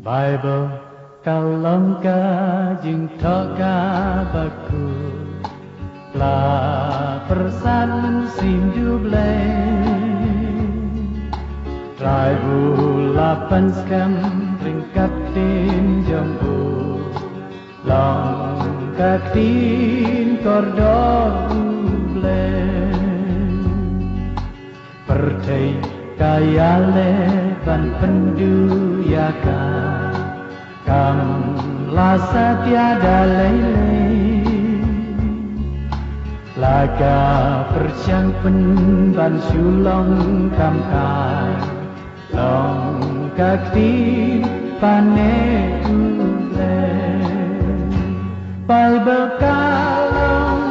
Bible kalong ka jing thoka baku la persan sim juble Traibu lapan skam ringkat tin jambu long katin kordor uble Pertai kaya leban pendu yaka Kam lasa tiada lele Laga persiang penban sulong kam kai Long kakti pane ule Bible kalong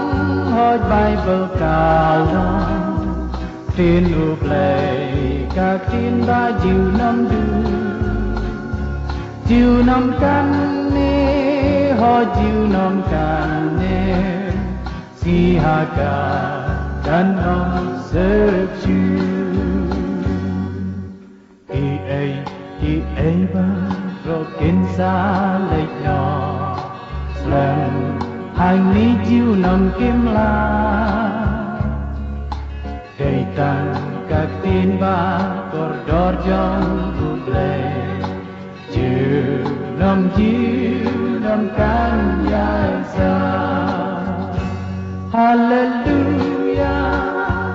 hoj Bible kalong Tin ule kaktin ba jiu nam du Jiu nam kan ne ho jiu nam kan ne Si haga dan nom serve you I ai ba rokin sa lệch nhỏ Lần hành lý jiu nam kim la Đầy tăng các tin ba Cordor trong buble Jiu nam kan yasa Hallelujah,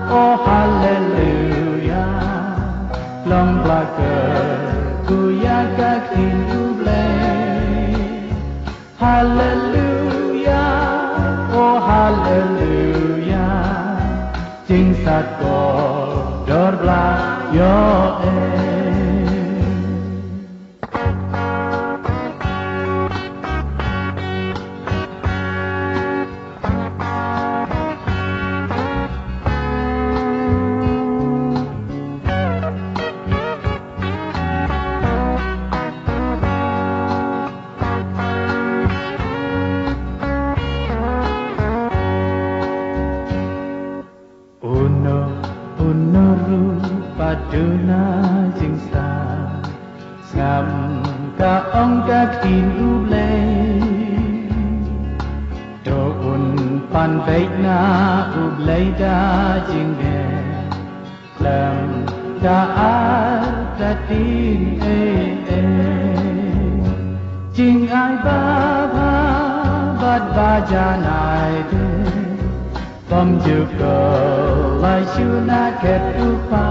oh hallelujah Long blacker kuya các tin buble Hallelujah, oh hallelujah Chính sát Cordor bla yo Paduna jingsa ngam ka ong ka tin uble do un pan bait na uble da jingge lam da ta tin jing ai ba bad ba janai de bom juga lai shuna ketupa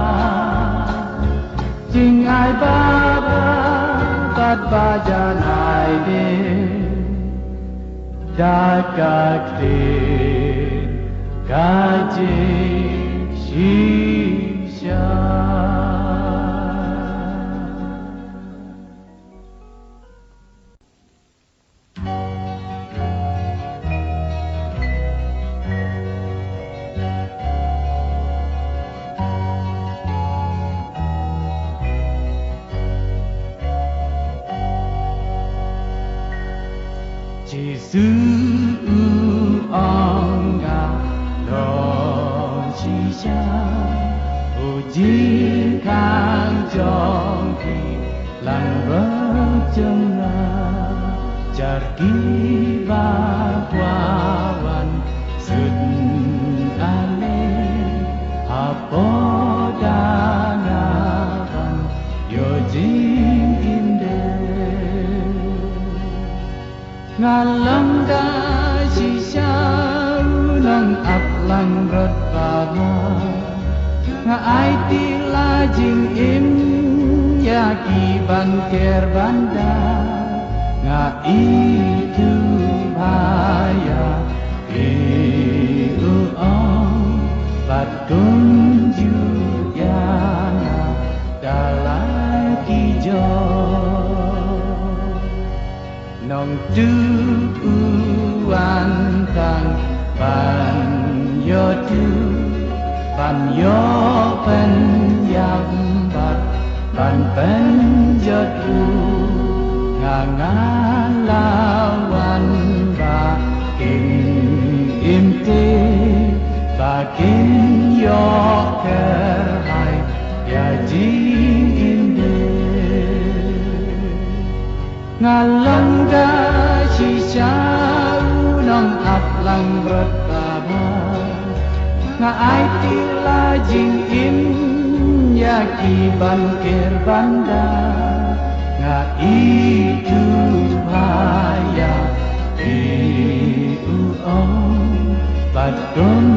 Jing ai ba bad ba janai de da kaktin kaji shisha Giêsu ông ngà lòng chi cha ô ji khang trong khi làng vỡ trong la char ki ba qua van sud ale apoda na van yo jing in de Ngalang da si siya nang aplang rot baba Nga ay tila jing im yaki bangker banda Nga itu baya iuong patunjuk yana dalam kijau Nong tuan tang ban yo pen yang bat ban pen yo tu ngangan lawan ba king imti ba king yo kerhai ya jing inde ngalong ga shisha nong at lang bertaba nga ai tila jing in ya ki bangkir banda nga itu haya iu om badon